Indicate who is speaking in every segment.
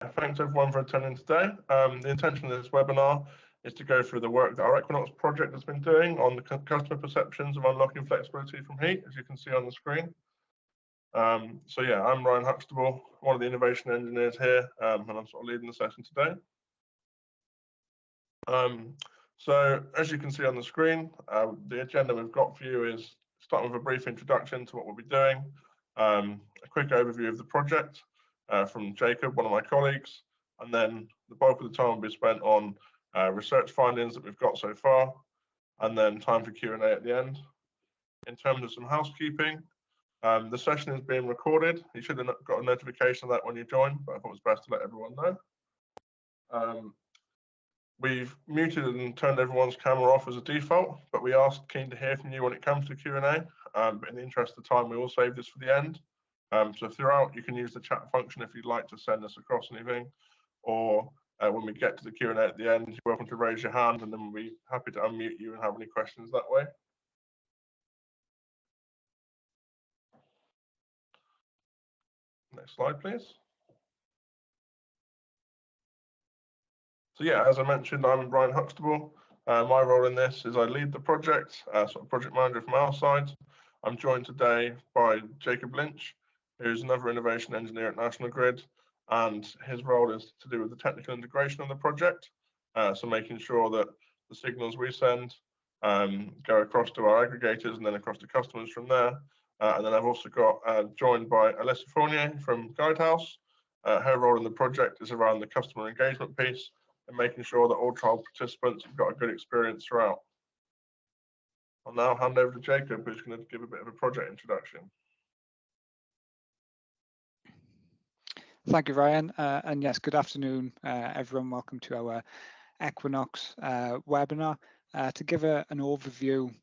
Speaker 1: Thanks everyone for attending today. The intention of this webinar is to go through the work that our EQUINOX project has been doing on the customer perceptions of unlocking flexibility from heat, as you can see on the screen. So yeah, I'm Ryan Huxtable, one of the innovation engineers here, and I'm sort of leading the session today. So as you can see on the screen, the agenda we've got for you is starting with a brief introduction to what we'll be doing, a quick overview of the project from Jacob, one of my colleagues, and then the bulk of the time will be spent on research findings that we've got so far, and then time for Q&A at the end. In terms of some housekeeping, the session is being recorded. You should have got a notification of that when you joined, but I thought it was best to let everyone know. We've muted and turned everyone's camera off as a default, but we are keen to hear from you when it comes to Q&A. But in the interest of time, we will save this for the end. So throughout, you can use the chat function if you'd like to send us across anything, or when we get to the Q&A at the end, you're welcome to raise your hand, and then we'll be happy to unmute you and have any questions that way. Next slide, please. So yeah, as I mentioned, I'm Ryan Huxtable. My role in this is I lead the project, sort of project manager from our side. I'm joined today by Jacob Lynch, who's another innovation engineer at National Grid, and his role is to do with the technical integration of the project. So making sure that the signals we send go across to our aggregators and then across to customers from there. And then I've also got joined by Alyssa Fournier from Guidehouse. Her role in the project is around the customer engagement piece and making sure that all trial participants have got a good experience throughout. I'll now hand over to Jacob, who's going to give a bit of a project introduction.
Speaker 2: Thank you, Ryan. And yes, good afternoon, everyone. Welcome to our EQUINOX webinar. To give an overview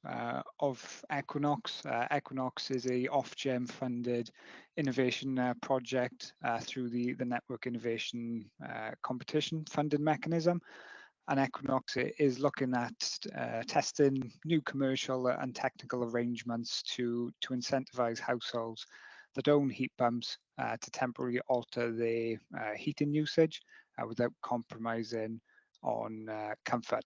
Speaker 2: of EQUINOX, EQUINOX is a Ofgem funded innovation project through the Network Innovation Competition funded mechanism. And EQUINOX is looking at testing new commercial and technical arrangements to incentivize households that own heat pumps to temporarily alter their heating usage without compromising on comfort.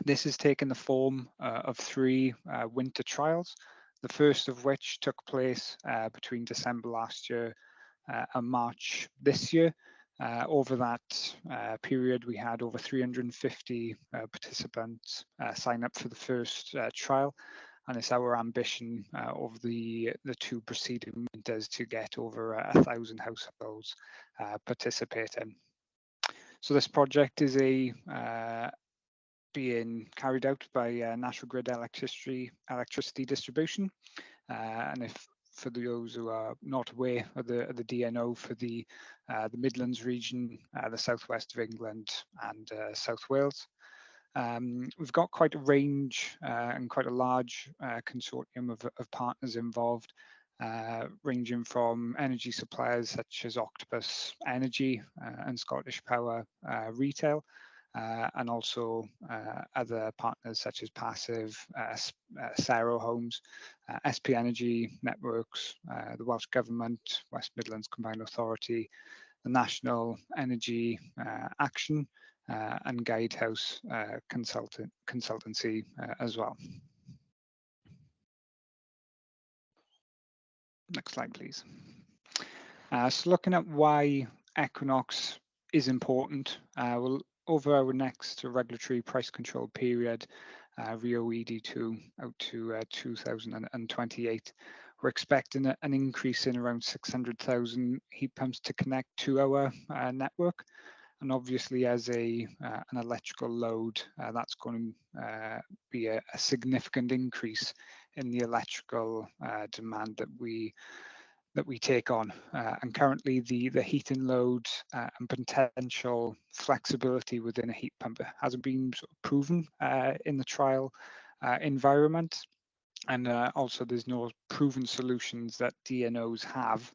Speaker 2: This has taken the form of 3 winter trials, the first of which took place between December last year and March this year. Over that period, we had over 350 participants sign up for the first trial, and it's our ambition over the 2 preceding winters to get over 1,000 households participating. So this project is being carried out by National Grid electricity distribution, and if for those who are not aware of the DNO for the Midlands region, the southwest of England and South Wales. We've got quite a range and quite a large consortium of partners involved, ranging from energy suppliers such as Octopus Energy and Scottish Power Retail, and also other partners such as Passive, Sero Homes, SP Energy Networks, the Welsh Government, West Midlands Combined Authority, the National Energy Action, and Guidehouse Consultancy as well. Next slide, please. So looking at why EQUINOX is important, over our next regulatory price control period, RIIO-ED2 out to 2028, we're expecting an increase in around 600,000 heat pumps to connect to our network. And obviously, as an electrical load, that's going to be a significant increase in the electrical demand that we take on. And currently the heating load and potential flexibility within a heat pump hasn't been sort of proven in the trial environment. And also there's no proven solutions that DNOs have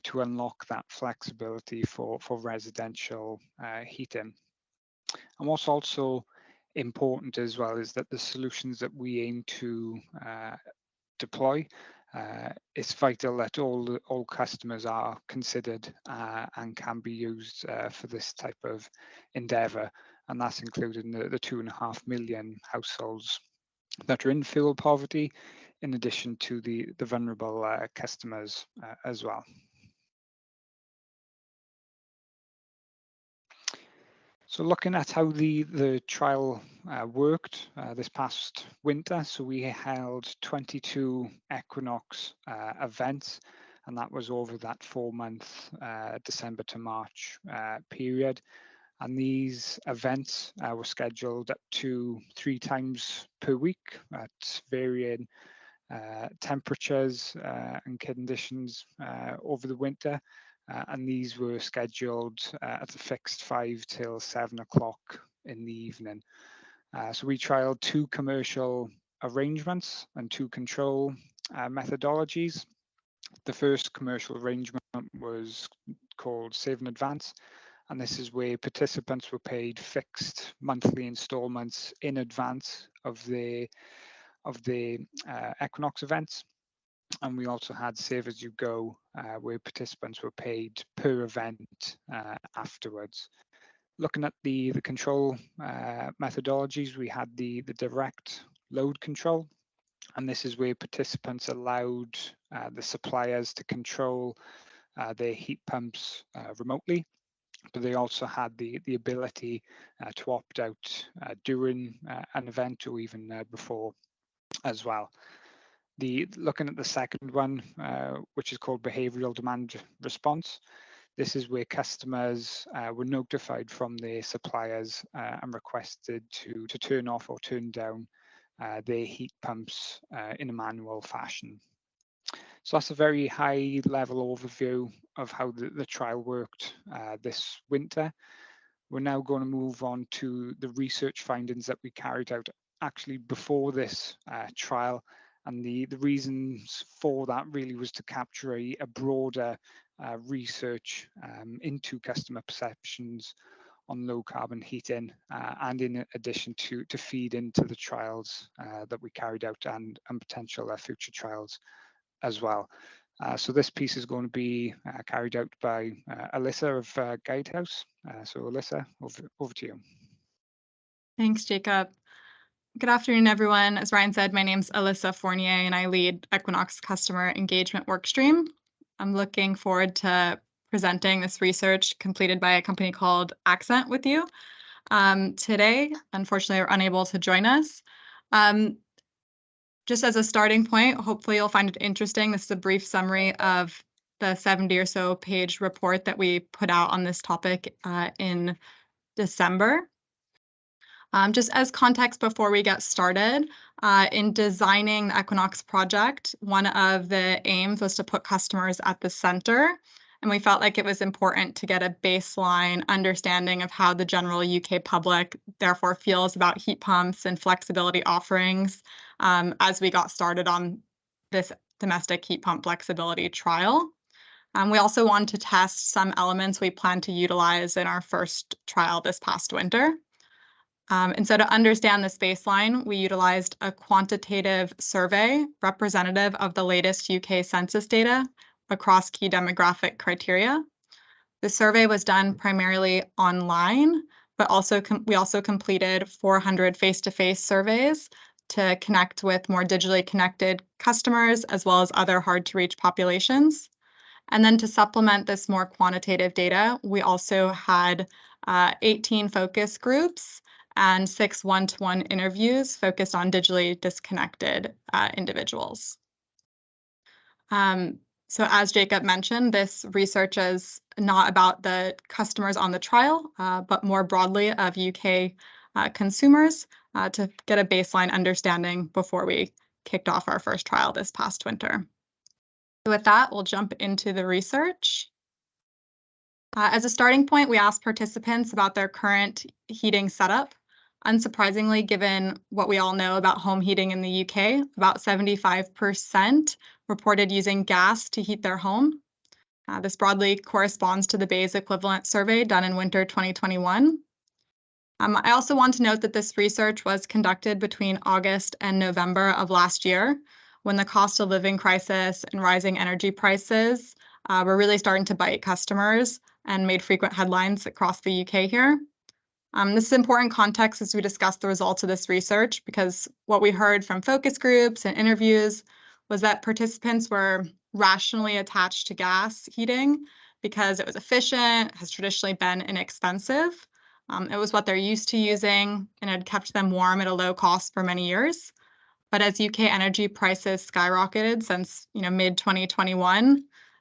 Speaker 2: to unlock that flexibility for residential heating. And what's also important as well is that the solutions that we aim to deploy It's vital that all customers are considered and can be used for this type of endeavour, and that's including the 2.5 million households that are in fuel poverty, in addition to the vulnerable customers as well. So looking at how the trial worked this past winter, so we held 22 EQUINOX events, and that was over that 4-month December to March period. And these events were scheduled up to 3 times per week at varying temperatures and conditions over the winter. And these were scheduled at a fixed 5 till 7 o'clock in the evening. So we trialed 2 commercial arrangements and 2 control methodologies. The first commercial arrangement was called Save in Advance, and this is where participants were paid fixed monthly installments in advance of the EQUINOX events. And we also had Save As You Go, where participants were paid per event afterwards. Looking at the control methodologies, we had the direct load control, and this is where participants allowed the suppliers to control their heat pumps remotely, but they also had the ability to opt out during an event or even before as well. Looking at the second one, which is called behavioral demand response, this is where customers were notified from their suppliers and requested to turn off or turn down their heat pumps in a manual fashion. So that's a very high level overview of how the trial worked this winter. We're now going to move on to the research findings that we carried out actually before this trial. And the reasons for that really was to capture a broader research into customer perceptions on low carbon heating, and in addition to feed into the trials that we carried out and potential future trials as well. So this piece is going to be carried out by Alyssa of Guidehouse. So Alyssa, over to you.
Speaker 3: Thanks, Jacob. Good afternoon, everyone. As Ryan said, my name's Alyssa Fournier, and I lead EQUINOX Customer Engagement Workstream. I'm looking forward to presenting this research completed by a company called Accent with you today. Unfortunately, they're unable to join us. Just as a starting point, hopefully you'll find it interesting. This is a brief summary of the 70 or so page report that we put out on this topic in December. Just as context before we get started, in designing the EQUINOX project, one of the aims was to put customers at the center, and we felt like it was important to get a baseline understanding of how the general UK public therefore feels about heat pumps and flexibility offerings as we got started on this domestic heat pump flexibility trial. We also wanted to test some elements we plan to utilize in our first trial this past winter. And so to understand this baseline, we utilized a quantitative survey representative of the latest UK census data across key demographic criteria. The survey was done primarily online, but we also completed 400 face-to-face surveys to connect with more digitally connected customers, as well as other hard-to-reach populations. And then to supplement this more quantitative data, we also had 18 focus groups and 6 one-to-one interviews focused on digitally disconnected individuals. So as Jacob mentioned, this research is not about the customers on the trial, but more broadly of UK consumers to get a baseline understanding before we kicked off our first trial this past winter. So with that, we'll jump into the research. As a starting point, we asked participants about their current heating setup. Unsurprisingly, given what we all know about home heating in the UK, about 75% reported using gas to heat their home. This broadly corresponds to the BEIS equivalent survey done in winter 2021. I also want to note that this research was conducted between August and November of last year, when the cost of living crisis and rising energy prices were really starting to bite customers and made frequent headlines across the UK here. This is important context as we discuss the results of this research, because what we heard from focus groups and interviews was that participants were rationally attached to gas heating because it was efficient, has traditionally been inexpensive. It was what they're used to using and had kept them warm at a low cost for many years. But as UK energy prices skyrocketed since mid-2021,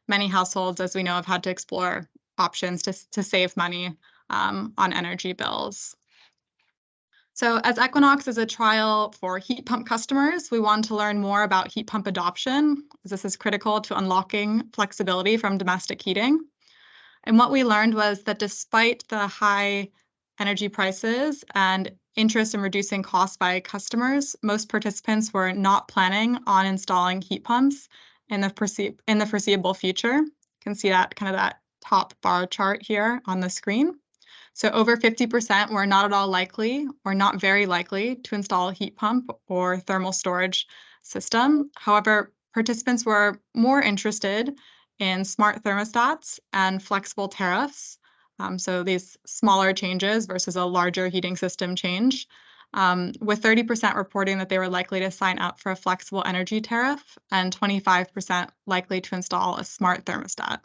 Speaker 3: many households, as we know, have had to explore options to save money on energy bills. So as EQUINOX is a trial for heat pump customers, we want to learn more about heat pump adoption, as this is critical to unlocking flexibility from domestic heating. And what we learned was that despite the high energy prices and interest in reducing costs by customers, most participants were not planning on installing heat pumps in the foreseeable future. You can see that that top bar chart here on the screen. So over 50% were not at all likely or not very likely to install a heat pump or thermal storage system. However, participants were more interested in smart thermostats and flexible tariffs. So these smaller changes versus a larger heating system change, with 30% reporting that they were likely to sign up for a flexible energy tariff and 25% likely to install a smart thermostat.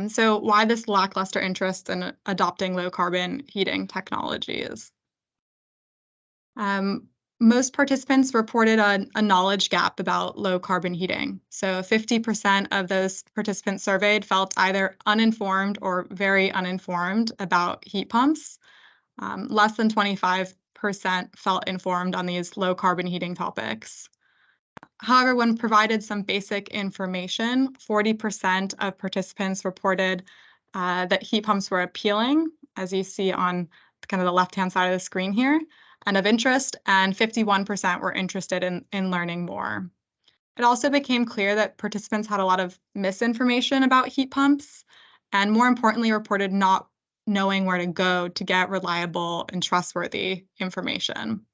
Speaker 3: So why this lackluster interest in adopting low-carbon heating technologies? Most participants reported a knowledge gap about low-carbon heating. So 50% of those participants surveyed felt either uninformed or very uninformed about heat pumps. Less than 25% felt informed on these low-carbon heating topics. However, when provided some basic information, 40% of participants reported that heat pumps were appealing, as you see on the left-hand side of the screen here, and of interest, and 51% were interested in learning more. It also became clear that participants had a lot of misinformation about heat pumps, and more importantly, reported not knowing where to go to get reliable and trustworthy information.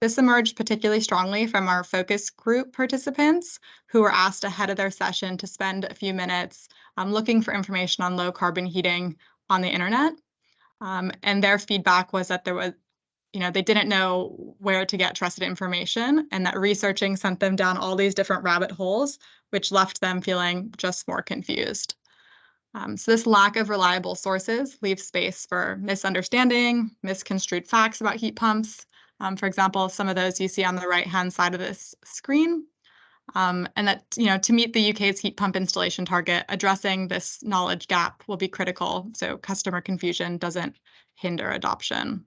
Speaker 3: This emerged particularly strongly from our focus group participants who were asked ahead of their session to spend a few minutes looking for information on low carbon heating on the internet. And their feedback was that there was, they didn't know where to get trusted information, and that researching sent them down all these different rabbit holes, which left them feeling just more confused. So this lack of reliable sources leaves space for misunderstanding, misconstrued facts about heat pumps. For example, some of those you see on the right-hand side of this screen. And that, to meet the UK's heat pump installation target, addressing this knowledge gap will be critical so customer confusion doesn't hinder adoption.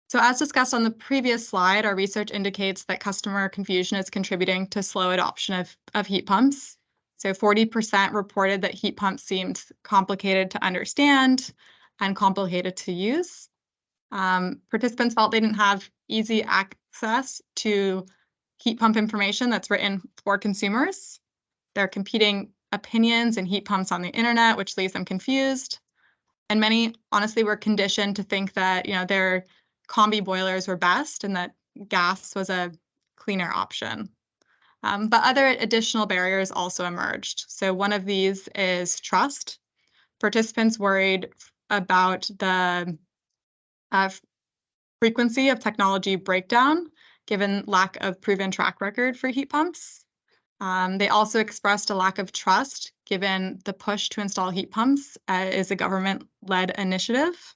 Speaker 3: So as discussed on the previous slide, our research indicates that customer confusion is contributing to slow adoption of heat pumps. So 40% reported that heat pumps seemed complicated to understand and complicated to use. Participants felt they didn't have easy access to heat pump information that's written for consumers. There are competing opinions and heat pumps on the internet, which leaves them confused. And many, honestly, were conditioned to think that, their combi boilers were best and that gas was a cleaner option. But other additional barriers also emerged. So one of these is trust. Participants worried about the frequency of technology breakdown, given lack of proven track record for heat pumps. They also expressed a lack of trust, given the push to install heat pumps is a government-led initiative.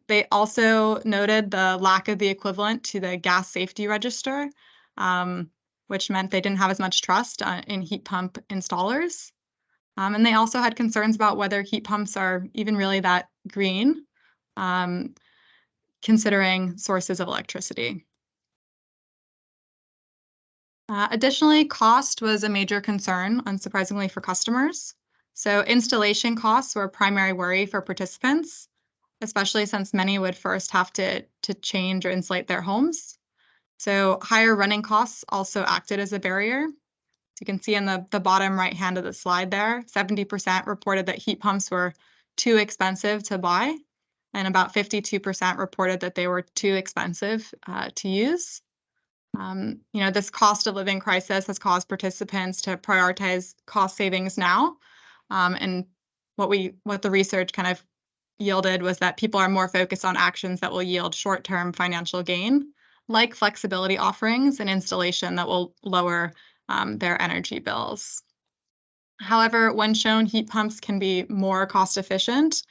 Speaker 3: They also noted the lack of the equivalent to the gas safety register, which meant they didn't have as much trust in heat pump installers. And they also had concerns about whether heat pumps are even really that green, considering sources of electricity. Additionally, cost was a major concern, unsurprisingly, for customers. So installation costs were a primary worry for participants, especially since many would first have to change or insulate their homes. So higher running costs also acted as a barrier. As you can see in the bottom right hand of the slide there, 70% reported that heat pumps were too expensive to buy, and about 52% reported that they were too expensive to use. This cost of living crisis has caused participants to prioritize cost savings now. And what the research kind of yielded was that people are more focused on actions that will yield short-term financial gain, like flexibility offerings and installation that will lower their energy bills. However, when shown heat pumps can be more cost efficient,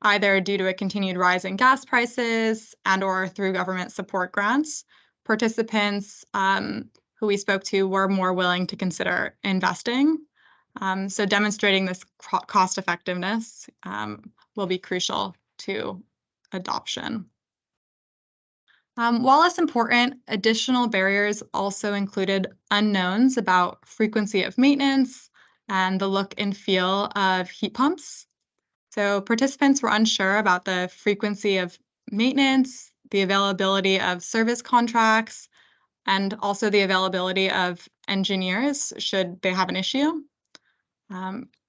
Speaker 3: either due to a continued rise in gas prices and/or through government support grants, participants who we spoke to were more willing to consider investing. So demonstrating this cost effectiveness will be crucial to adoption. While less important, additional barriers also included unknowns about frequency of maintenance and the look and feel of heat pumps. So participants were unsure about the frequency of maintenance, the availability of service contracts, and also the availability of engineers should they have an issue.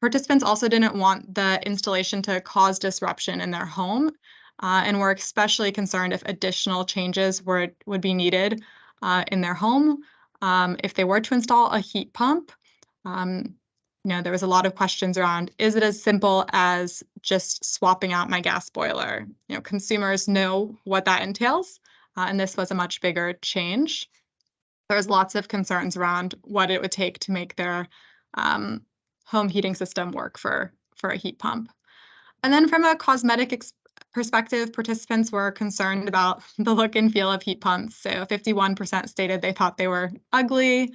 Speaker 3: Participants also didn't want the installation to cause disruption in their home, and were especially concerned if additional changes would be needed in their home if they were to install a heat pump. There was a lot of questions around, is it as simple as just swapping out my gas boiler? Consumers know what that entails, and this was a much bigger change. There was lots of concerns around what it would take to make their home heating system work for a heat pump. And then from a cosmetic perspective, participants were concerned about the look and feel of heat pumps. So 51% stated they thought they were ugly.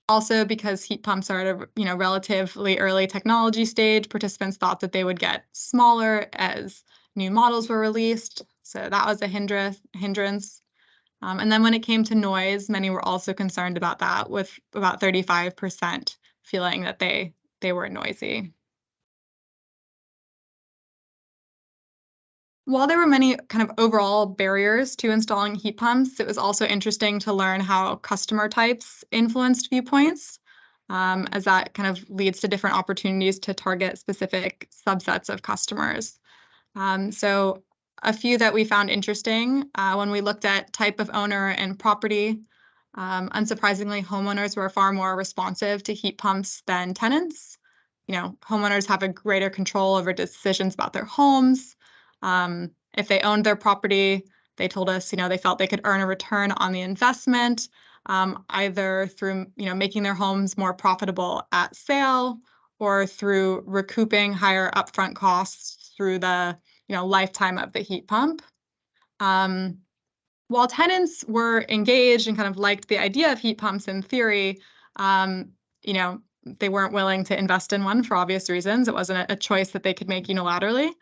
Speaker 3: Also, because heat pumps are at a relatively early technology stage, participants thought that they would get smaller as new models were released. So that was a hindrance. And then when it came to noise, many were also concerned about that, with about 35% feeling that they were noisy. While there were many kind of overall barriers to installing heat pumps, it was also interesting to learn how customer types influenced viewpoints, as that kind of leads to different opportunities to target specific subsets of customers. So a few that we found interesting when we looked at type of owner and property, unsurprisingly, homeowners were far more responsive to heat pumps than tenants. Homeowners have a greater control over decisions about their homes. If they owned their property, they told us, they felt they could earn a return on the investment, either through, making their homes more profitable at sale or through recouping higher upfront costs through the, lifetime of the heat pump. While tenants were engaged and kind of liked the idea of heat pumps in theory, they weren't willing to invest in one for obvious reasons. It wasn't a choice that they could make unilaterally.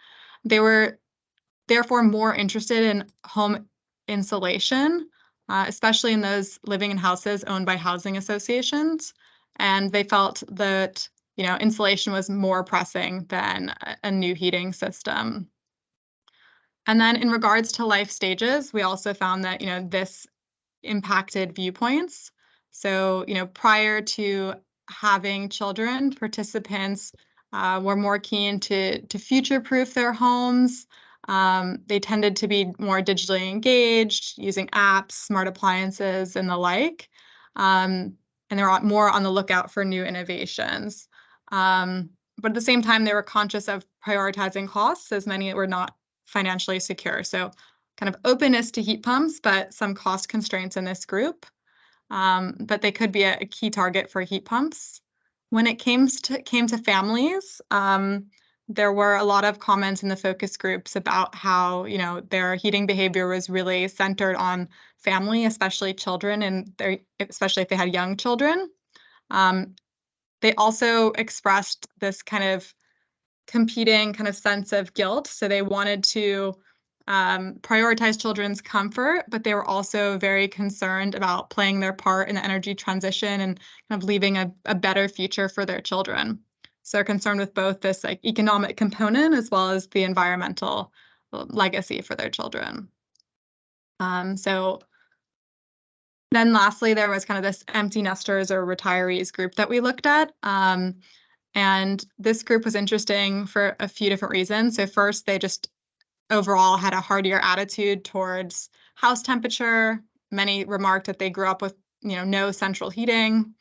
Speaker 3: They were therefore more interested in home insulation, especially in those living in houses owned by housing associations. And they felt that, insulation was more pressing than a new heating system. And then in regards to life stages, we also found that, this impacted viewpoints. So, prior to having children, participants were more keen to future-proof their homes. They tended to be more digitally engaged, using apps, smart appliances, and the like. And they were more on the lookout for new innovations. But at the same time, they were conscious of prioritizing costs, as many were not financially secure. So kind of openness to heat pumps, but some cost constraints in this group. But they could be a key target for heat pumps. When it came to families, there were a lot of comments in the focus groups about how, their heating behavior was really centered on family, especially children, and especially if they had young children. They also expressed this kind of competing kind of sense of guilt. So they wanted to prioritize children's comfort, but they were also very concerned about playing their part in the energy transition and kind of leaving a better future for their children. So they're concerned with both this economic component as well as the environmental legacy for their children. So then lastly, there was kind of this empty nesters or retirees group that we looked at. And this group was interesting for a few different reasons. So first, they just overall had a hardier attitude towards house temperature. many remarked that they grew up with, no central heating.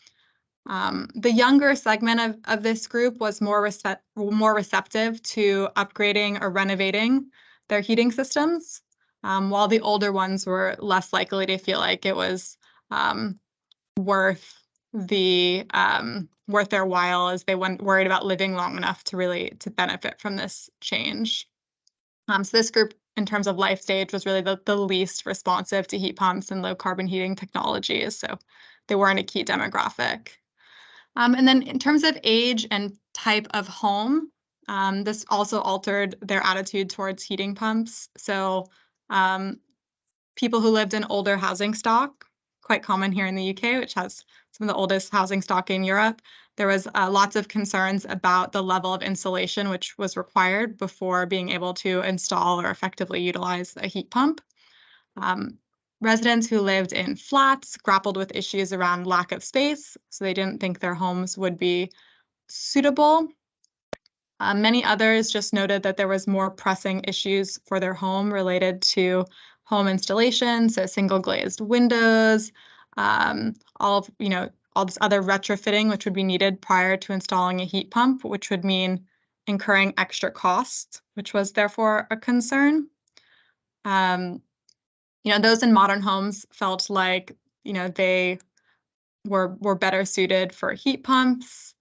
Speaker 3: The younger segment of this group was more receptive to upgrading or renovating their heating systems, while the older ones were less likely to feel like it was worth their while, as they weren't worried about living long enough to benefit from this change. So this group, in terms of life stage, was really the least responsive to heat pumps and low carbon heating technologies. So they weren't a key demographic. And then in terms of age and type of home, this also altered their attitude towards heating pumps. So people who lived in older housing stock, quite common here in the UK, which has some of the oldest housing stock in Europe, there was lots of concerns about the level of insulation which was required before being able to install or effectively utilize a heat pump. Residents who lived in flats grappled with issues around lack of space, so they didn't think their homes would be suitable. Many others just noted that there was more pressing issues for their home related to home installation, so single glazed windows, all this other retrofitting which would be needed prior to installing a heat pump, which would mean incurring extra costs, which was therefore a concern. Those in modern homes felt like, they were better suited for heat pumps.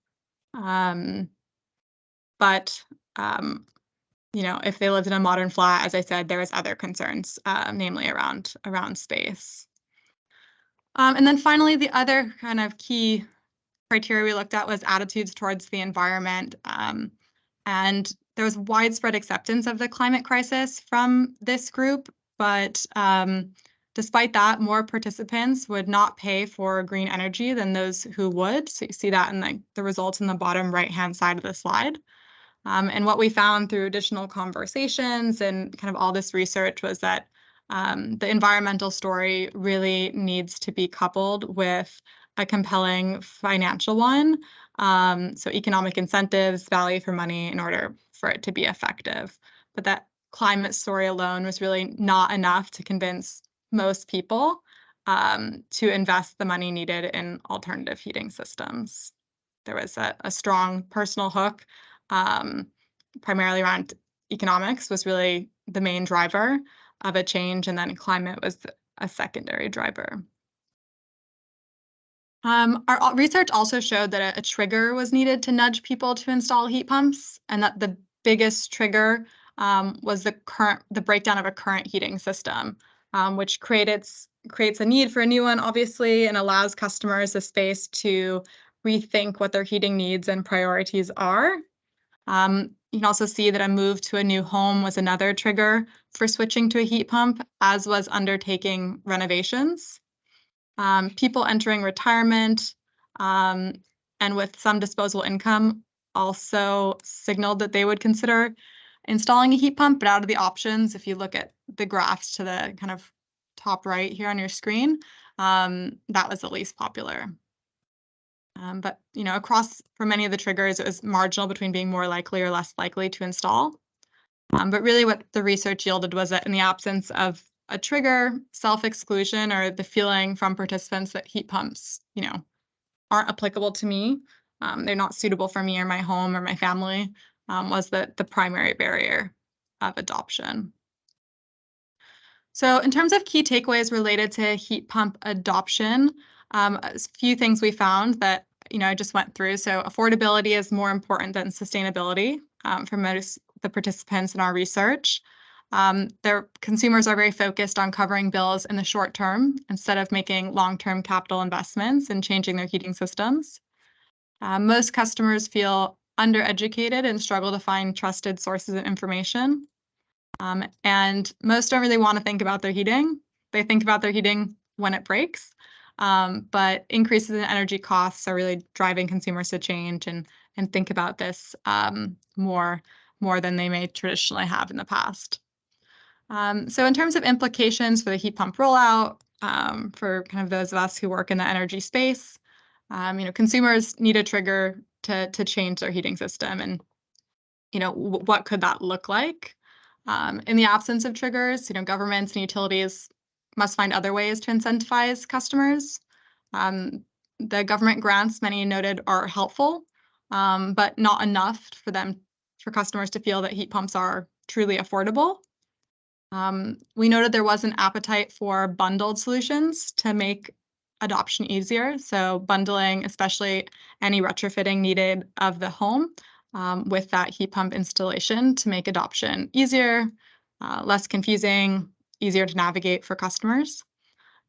Speaker 3: But if they lived in a modern flat, as I said, there was other concerns, namely around space. And then finally, the other kind of key criteria we looked at was attitudes towards the environment. And there was widespread acceptance of the climate crisis from this group, but despite that, more participants would not pay for green energy than those who would. So you see that in the results in the bottom right-hand side of the slide. And what we found through additional conversations and kind of all this research was that the environmental story really needs to be coupled with a compelling financial one. So economic incentives, value for money in order for it to be effective. But that climate story alone was really not enough to convince most people to invest the money needed in alternative heating systems. There was a strong personal hook, primarily around economics was really the main driver of a change, and then climate was a secondary driver. Our research also showed that a trigger was needed to nudge people to install heat pumps, and that the biggest trigger was the breakdown of a current heating system, which creates a need for a new one, obviously, and allows customers the space to rethink what their heating needs and priorities are. You can also see that a move to a new home was another trigger for switching to a heat pump, as was undertaking renovations. People entering retirement and with some disposable income also signaled that they would consider installing a heat pump, but out of the options, if you look at the graphs to the kind of top right here on your screen, that was the least popular. But across for many of the triggers, it was marginal between being more likely or less likely to install. But really what the research yielded was that in the absence of a trigger, self-exclusion, or the feeling from participants that heat pumps, aren't applicable to me, they're not suitable for me or my home or my family, was the primary barrier of adoption. So in terms of key takeaways related to heat pump adoption, a few things we found that I just went through. So affordability is more important than sustainability for most of the participants in our research. Their consumers are very focused on covering bills in the short term instead of making long-term capital investments and changing their heating systems. Most customers feel undereducated and struggle to find trusted sources of information. And most don't really want to think about their heating. They think about their heating when it breaks. But increases in energy costs are really driving consumers to change and think about this more than they may traditionally have in the past. So in terms of implications for the heat pump rollout, for kind of those of us who work in the energy space, consumers need a trigger to change their heating system, and what could that look like? In the absence of triggers, governments and utilities must find other ways to incentivize customers. The government grants, many noted, are helpful, but not enough for customers to feel that heat pumps are truly affordable. We noted there was an appetite for bundled solutions to make adoption easier. So bundling, especially any retrofitting needed of the home with that heat pump installation to make adoption easier, less confusing, easier to navigate for customers.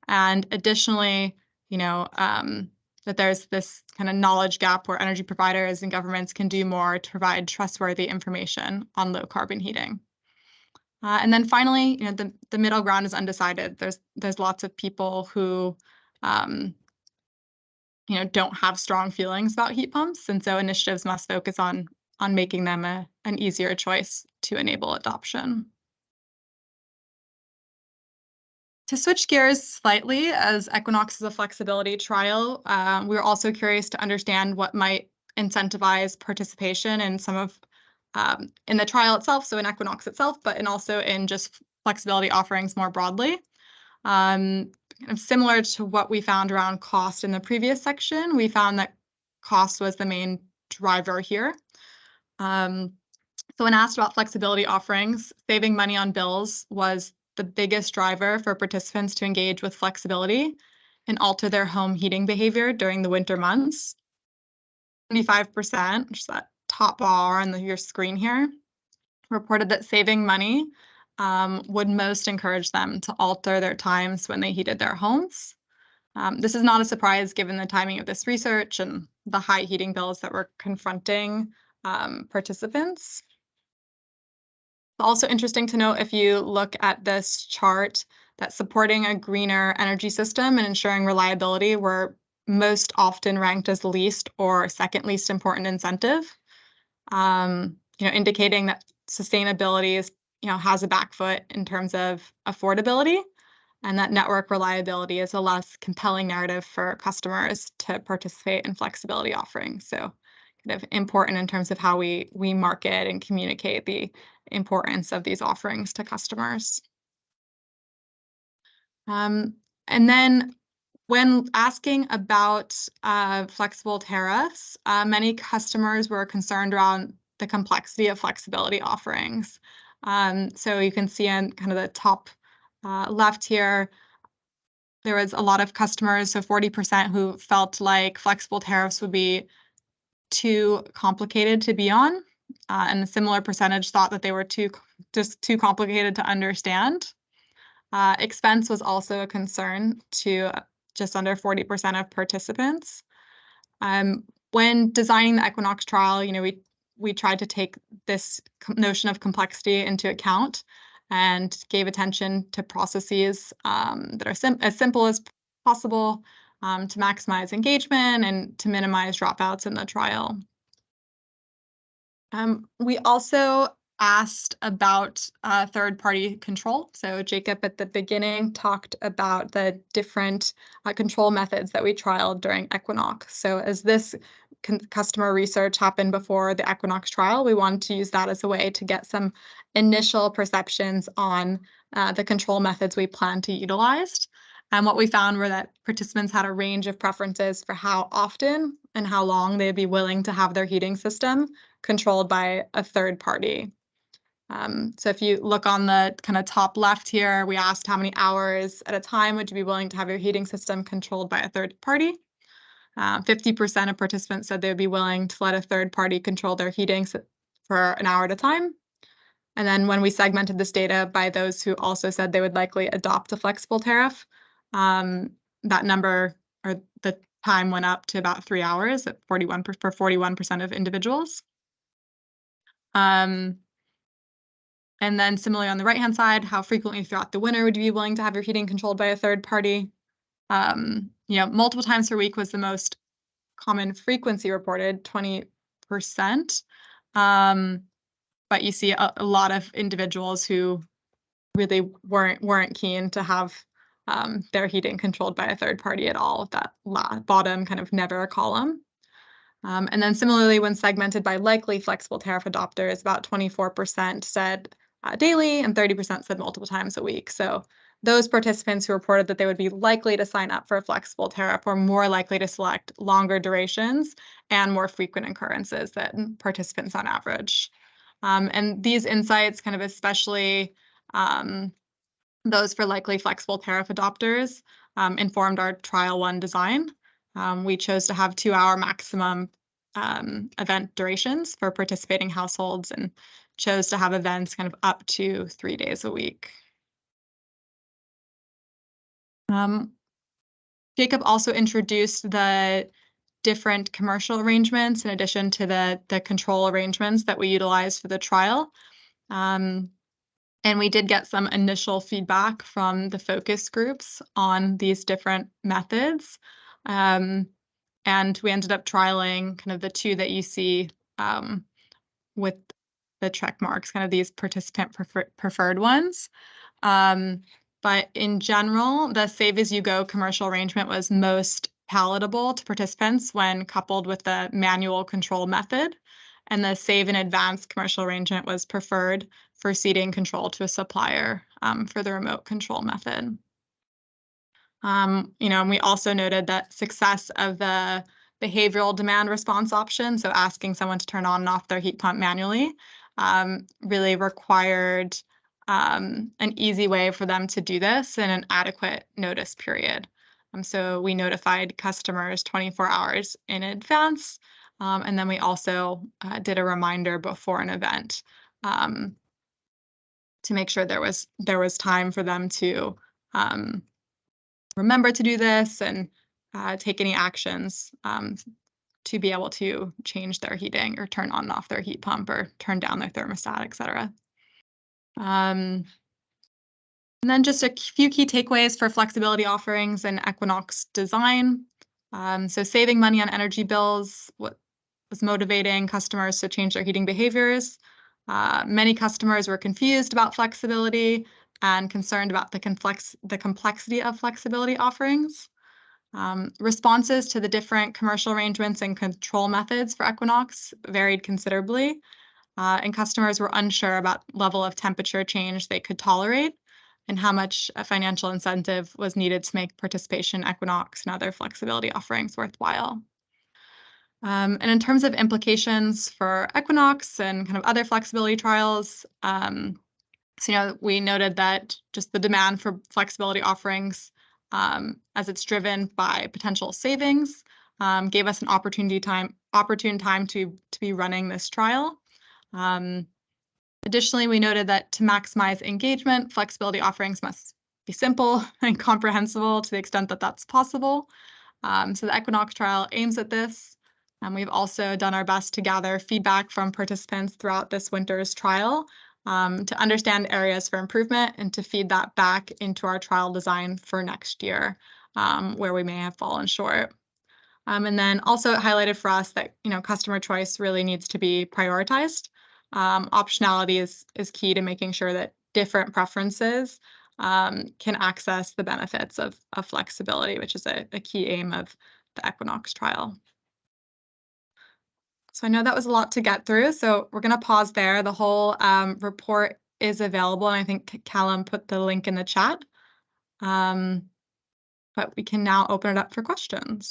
Speaker 3: And additionally, that there's this kind of knowledge gap where energy providers and governments can do more to provide trustworthy information on low carbon heating. And then finally, the middle ground is undecided. There's lots of people who don't have strong feelings about heat pumps, and so initiatives must focus on making them an easier choice to enable adoption. To switch gears slightly, as EQUINOX is a flexibility trial, we were also curious to understand what might incentivize participation in some of in the trial itself, so in EQUINOX itself, but also in just flexibility offerings more broadly. Kind of similar to what we found around cost in the previous section, we found that cost was the main driver here. So when asked about flexibility offerings, saving money on bills was the biggest driver for participants to engage with flexibility and alter their home heating behavior during the winter months. 75%, which is that top bar on your screen here, reported that saving money would most encourage them to alter their times when they heated their homes. This is not a surprise given the timing of this research and the high heating bills that were confronting participants. It's also interesting to note, if you look at this chart, that supporting a greener energy system and ensuring reliability were most often ranked as the least or second least important incentive, indicating that sustainability is, has a back foot in terms of affordability, and that network reliability is a less compelling narrative for customers to participate in flexibility offerings. So kind of important in terms of how we market and communicate the importance of these offerings to customers. And then when asking about flexible tariffs, many customers were concerned around the complexity of flexibility offerings. So you can see in kind of the top left here, there was a lot of customers, so 40%, who felt like flexible tariffs would be too complicated to be on, and a similar percentage thought that they were too complicated to understand. Expense was also a concern to just under 40% of participants. When designing the EQUINOX trial, we tried to take this notion of complexity into account and gave attention to processes that are as simple as possible to maximize engagement and to minimize dropouts in the trial. We also asked about third-party control. So Jacob at the beginning talked about the different control methods that we trialed during EQUINOX. So as this customer research happened before the EQUINOX trial, we wanted to use that as a way to get some initial perceptions on the control methods we plan to utilize. And what we found were that participants had a range of preferences for how often and how long they'd be willing to have their heating system controlled by a third party. So if you look on the kind of top left here, we asked how many hours at a time would you be willing to have your heating system controlled by a third party. 50% of participants said they would be willing to let a third party control their heating for an hour at a time. And then when we segmented this data by those who also said they would likely adopt a flexible tariff, that number, or the time, went up to about 3 hours at 41% of individuals. And then similarly on the right-hand side, how frequently throughout the winter would you be willing to have your heating controlled by a third party? Multiple times per week was the most common frequency reported, 20%. But you see a lot of individuals who really weren't keen to have their heating controlled by a third party at all, that bottom kind of never column. And then similarly, when segmented by likely flexible tariff adopters, about 24% said daily and 30% said multiple times a week. So those participants who reported that they would be likely to sign up for a flexible tariff were more likely to select longer durations and more frequent occurrences than participants on average. And these insights, kind of especially those for likely flexible tariff adopters, informed our trial 1 design. We chose to have 2-hour maximum event durations for participating households and chose to have events kind of up to 3 days a week. Jacob also introduced the different commercial arrangements in addition to the control arrangements that we utilized for the trial. And we did get some initial feedback from the focus groups on these different methods. And we ended up trialing kind of the 2 that you see with the check marks, kind of these participant preferred ones. But in general, the save-as-you-go commercial arrangement was most palatable to participants when coupled with the manual control method, and the save-in-advance commercial arrangement was preferred for ceding control to a supplier for the remote control method. And we also noted that success of the behavioral demand response option, so asking someone to turn on and off their heat pump manually, really required an easy way for them to do this in an adequate notice period. So we notified customers 24 hours in advance, and then we also did a reminder before an event to make sure there was time for them to remember to do this and take any actions to be able to change their heating or turn on and off their heat pump or turn down their thermostat, etc. And then just a few key takeaways for flexibility offerings and EQUINOX design. So saving money on energy bills was motivating customers to change their heating behaviors. Many customers were confused about flexibility and concerned about the complexity of flexibility offerings. Responses to the different commercial arrangements and control methods for EQUINOX varied considerably, and customers were unsure about level of temperature change they could tolerate and how much a financial incentive was needed to make participation in EQUINOX and other flexibility offerings worthwhile. And in terms of implications for EQUINOX and kind of other flexibility trials, so we noted that just the demand for flexibility offerings, as it's driven by potential savings, gave us an opportune time to be running this trial. Additionally, we noted that to maximize engagement, flexibility offerings must be simple and comprehensible to the extent that that's possible. So the EQUINOX trial aims at this. And we've also done our best to gather feedback from participants throughout this winter's trial to understand areas for improvement and to feed that back into our trial design for next year, where we may have fallen short. And then also it highlighted for us that customer choice really needs to be prioritized. Optionality is key to making sure that different preferences can access the benefits of flexibility, which is a key aim of the EQUINOX trial. So I know that was a lot to get through, so we're going to pause there. The whole report is available, and I think Callum put the link in the chat. But we can now open it up for questions.